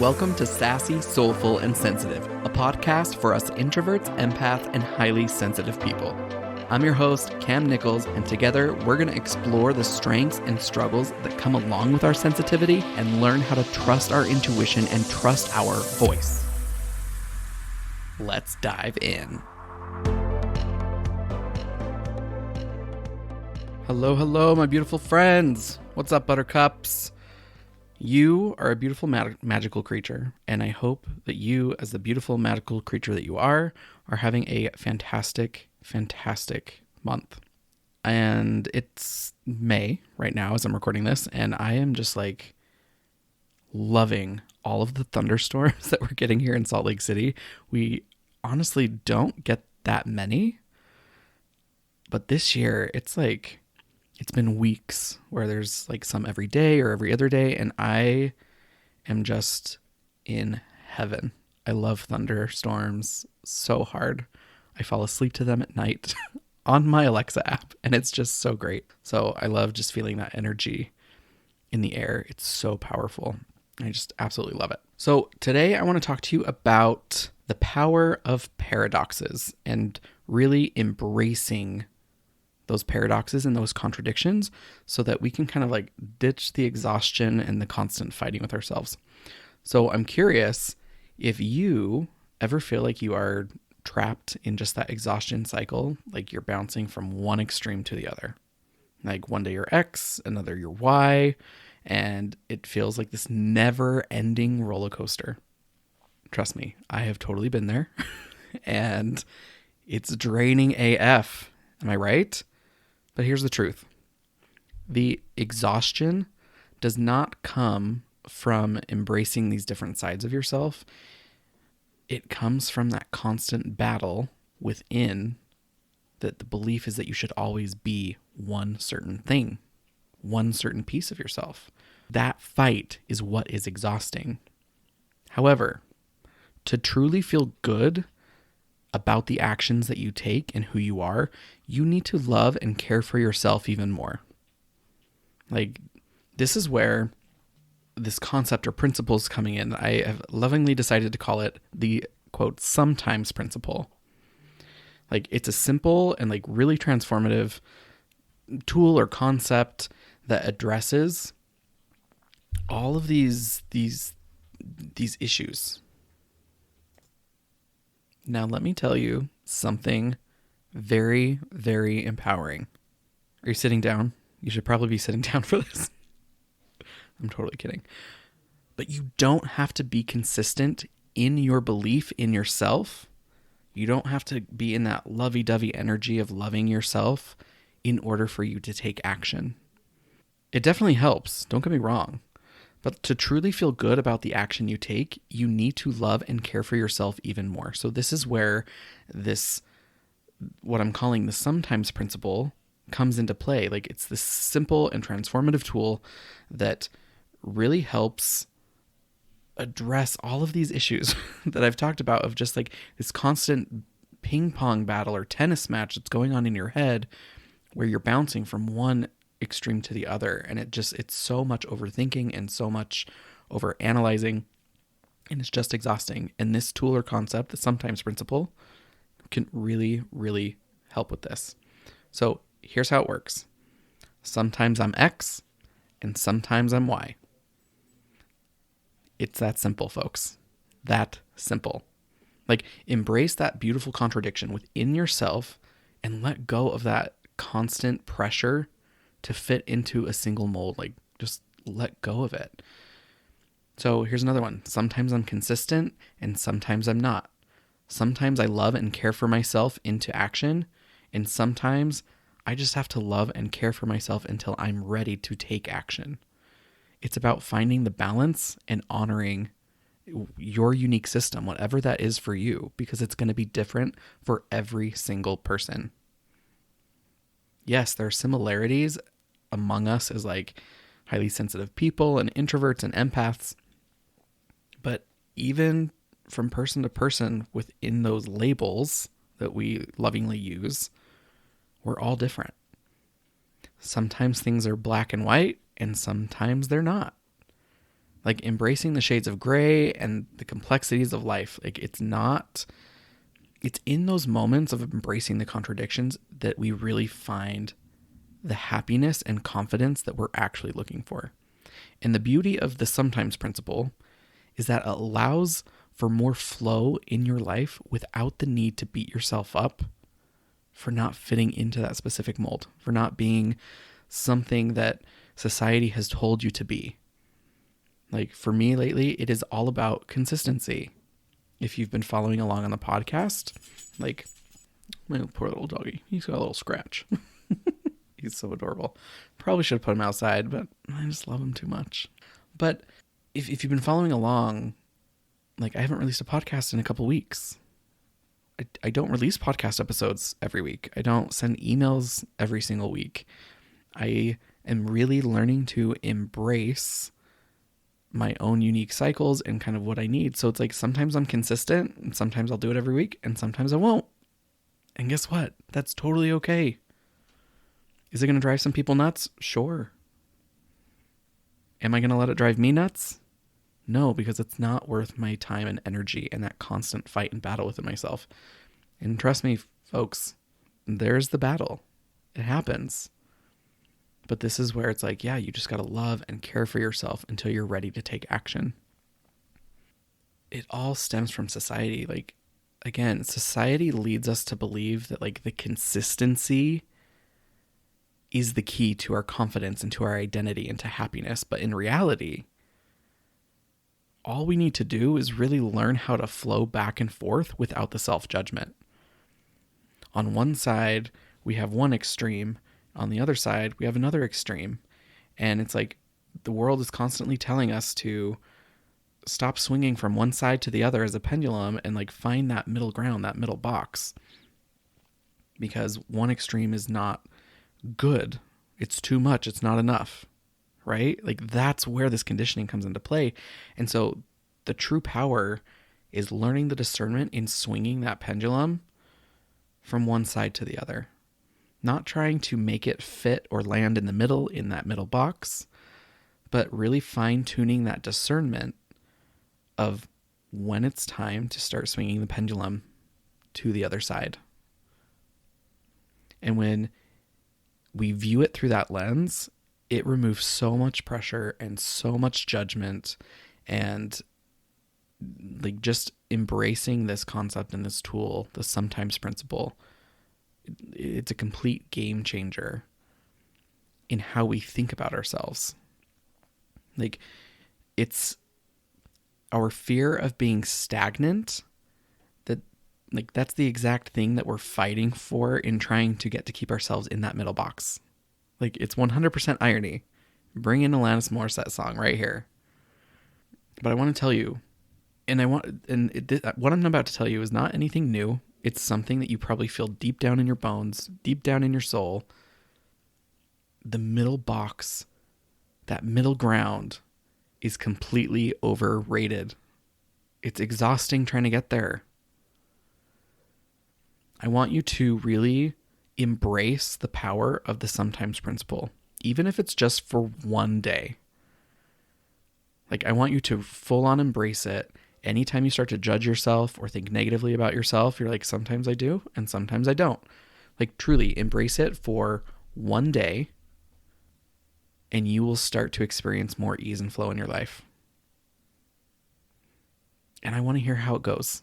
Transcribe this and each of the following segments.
Welcome to Sassy, Soulful, and Sensitive, a podcast for us introverts, empaths, and highly sensitive people. I'm your host, Cam Nichols, and together we're going to explore the strengths and struggles that come along with our sensitivity and learn how to trust our intuition and trust our voice. Let's dive in. Hello, my beautiful friends. What's up, buttercups? You are a beautiful magical creature, and I hope that you, as the beautiful magical creature that you are having a fantastic month. And it's May right now as I'm recording this, and I am just like loving all of the thunderstorms that we're getting here in Salt Lake City. We honestly don't get that many, but this year it's been weeks where there's like some every day or every other day, and I am just in heaven. I love thunderstorms so hard. I fall asleep to them at night on my Alexa app, and it's just so great. So I love just feeling that energy in the air. It's so powerful. I just absolutely love it. So today I want to talk to you about the power of paradoxes and really embracing those paradoxes and those contradictions so that we can kind of like ditch the exhaustion and the constant fighting with ourselves. So I'm curious if you ever feel like you are trapped in just that exhaustion cycle, like you're bouncing from one extreme to the other. Like one day you're X, another you're Y, and it feels like this never-ending roller coaster. Trust me, I have totally been there, and it's draining AF. Am I right? But here's the truth. The exhaustion does not come from embracing these different sides of yourself. It comes from that constant battle within that the belief is that you should always be one certain thing, one certain piece of yourself. That fight is what is exhausting. However, to truly feel good about the actions that you take and who you are, you need to love and care for yourself even more. Like, this is where this concept or principle is coming in. I have lovingly decided to call it the, quote, sometimes principle. Like, it's a simple and like really transformative tool or concept that addresses all of these issues. Now, let me tell you something very, very empowering. Are you sitting down? You should probably be sitting down for this. I'm totally kidding. But you don't have to be consistent in your belief in yourself. You don't have to be in that lovey-dovey energy of loving yourself in order for you to take action. It definitely helps. Don't get me wrong. But to truly feel good about the action you take, you need to love and care for yourself even more. So this is where this, what I'm calling the sometimes principle, comes into play. Like, it's this simple and transformative tool that really helps address all of these issues that I've talked about of just like this constant ping pong battle or tennis match that's going on in your head where you're bouncing from one extreme to the other, and it's so much overthinking and so much over analyzing, and it's just exhausting. And this tool or concept, the sometimes principle, can really, really help with this. So here's how it works. Sometimes I'm X and sometimes I'm Y. It's that simple, folks. That simple. Like, embrace that beautiful contradiction within yourself and let go of that constant pressure to fit into a single mold. Like, just let go of it. So here's another one. Sometimes I'm consistent and sometimes I'm not. Sometimes I love and care for myself into action, and sometimes I just have to love and care for myself until I'm ready to take action. It's about finding the balance and honoring your unique system, whatever that is for you, because it's going to be different for every single person. Yes, there are similarities among us as like highly sensitive people and introverts and empaths. But even from person to person within those labels that we lovingly use, we're all different. Sometimes things are black and white and sometimes they're not. Like embracing the shades of gray and the complexities of life. Like it's in those moments of embracing the contradictions that we really find the happiness and confidence that we're actually looking for. And the beauty of the sometimes principle is that it allows for more flow in your life without the need to beat yourself up for not fitting into that specific mold, for not being something that society has told you to be. Like for me lately, it is all about consistency. If you've been following along on the podcast, like my poor little doggy, he's got a little scratch. He's so adorable. Probably should have put him outside, but I just love him too much. But if you've been following along, like I haven't released a podcast in a couple weeks. I don't release podcast episodes every week. I don't send emails every single week. I am really learning to embrace my own unique cycles and kind of what I need. So it's like sometimes I'm consistent and sometimes I'll do it every week and sometimes I won't. And guess what? That's totally okay. Is it going to drive some people nuts? Sure. Am I going to let it drive me nuts? No, because it's not worth my time and energy and that constant fight and battle within myself. And trust me, folks, there's the battle. It happens. But this is where it's like, yeah, you just got to love and care for yourself until you're ready to take action. It all stems from society. Like, again, society leads us to believe that like the consistency is the key to our confidence and to our identity and to happiness. But in reality, all we need to do is really learn how to flow back and forth without the self-judgment. On one side, we have one extreme. On the other side, we have another extreme. And it's like the world is constantly telling us to stop swinging from one side to the other as a pendulum and like find that middle ground, that middle box. Because one extreme is not good. It's too much. It's not enough. Right? Like that's where this conditioning comes into play. And so the true power is learning the discernment in swinging that pendulum from one side to the other. Not trying to make it fit or land in the middle, in that middle box, but really fine-tuning that discernment of when it's time to start swinging the pendulum to the other side. And when we view it through that lens, it removes so much pressure and so much judgment, and like just embracing this concept and this tool, the sometimes principle. It's a complete game changer in how we think about ourselves. Like it's our fear of being stagnant that's the exact thing that we're fighting for in trying to get to keep ourselves in that middle box. Like it's 100% irony. Bring in Alanis Morissette song right here. But I want to tell you, what I'm about to tell you is not anything new. It's something that you probably feel deep down in your bones, deep down in your soul. The middle box, that middle ground, is completely overrated. It's exhausting trying to get there. I want you to really embrace the power of the sometimes principle, even if it's just for one day. Like, I want you to full on embrace it. Anytime you start to judge yourself or think negatively about yourself, you're like, sometimes I do and sometimes I don't. Like, truly embrace it for one day and you will start to experience more ease and flow in your life. And I want to hear how it goes.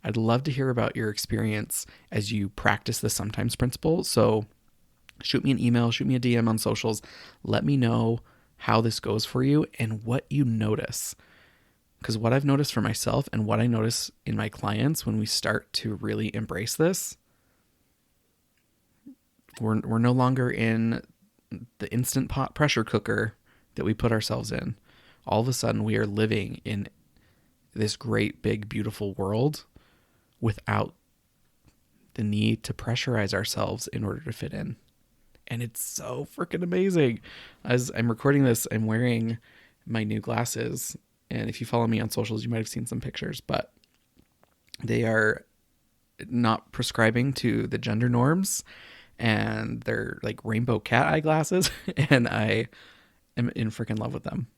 I'd love to hear about your experience as you practice the sometimes principle. So shoot me an email, shoot me a DM on socials. Let me know how this goes for you and what you notice. Because what I've noticed for myself and what I notice in my clients when we start to really embrace this, we're no longer in the instant pot pressure cooker that we put ourselves in. All of a sudden we are living in this great, big, beautiful world without the need to pressurize ourselves in order to fit in. And it's so freaking amazing. As I'm recording this, I'm wearing my new glasses. And if you follow me on socials, you might have seen some pictures, but they are not prescribing to the gender norms. And they're like rainbow cat eye glasses. And I am in freaking love with them.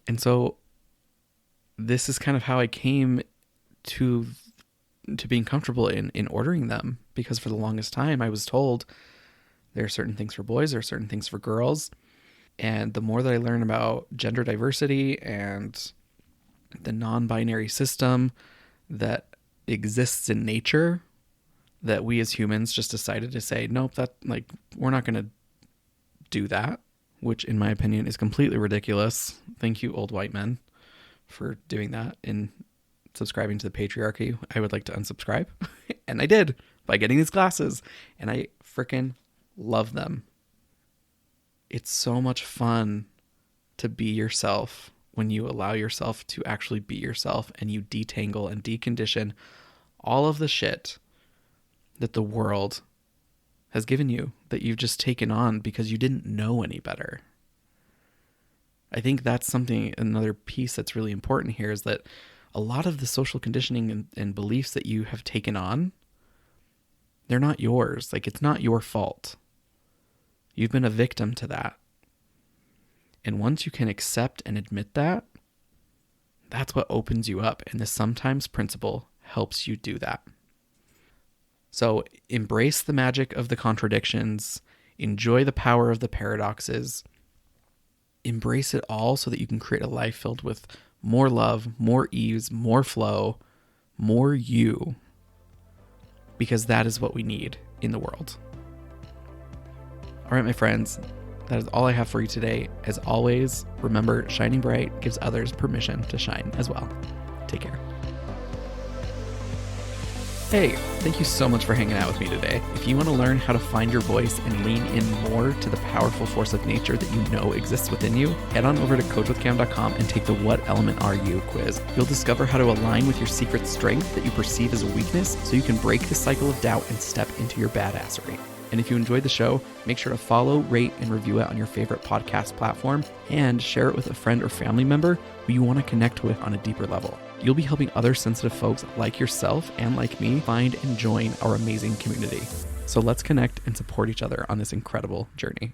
And so this is kind of how I came to being comfortable in ordering them, because for the longest time I was told there are certain things for boys, there are certain things for girls. And the more that I learn about gender diversity and the non-binary system that exists in nature, that we as humans just decided to say, nope, that like, we're not going to do that, which in my opinion is completely ridiculous. Thank you, old white men, for doing that and subscribing to the patriarchy. I would like to unsubscribe. And I did by getting these glasses, and I freaking love them. It's so much fun to be yourself when you allow yourself to actually be yourself, and you detangle and decondition all of the shit that the world has given you, that you've just taken on because you didn't know any better. I think that's something, another piece that's really important here, is that a lot of the social conditioning and beliefs that you have taken on, they're not yours. Like, it's not your fault. You've been a victim to that. And once you can accept and admit that, that's what opens you up. And the sometimes principle helps you do that. So embrace the magic of the contradictions. Enjoy the power of the paradoxes. Embrace it all so that you can create a life filled with more love, more ease, more flow, more you. Because that is what we need in the world. All right, my friends, that is all I have for you today. As always, remember, shining bright gives others permission to shine as well. Take care. Hey, thank you so much for hanging out with me today. If you want to learn how to find your voice and lean in more to the powerful force of nature that you know exists within you, head on over to coachwithcam.com and take the What Element Are You quiz. You'll discover how to align with your secret strength that you perceive as a weakness so you can break the cycle of doubt and step into your badassery. And if you enjoyed the show, make sure to follow, rate, and review it on your favorite podcast platform, and share it with a friend or family member who you want to connect with on a deeper level. You'll be helping other sensitive folks like yourself and like me find and join our amazing community. So let's connect and support each other on this incredible journey.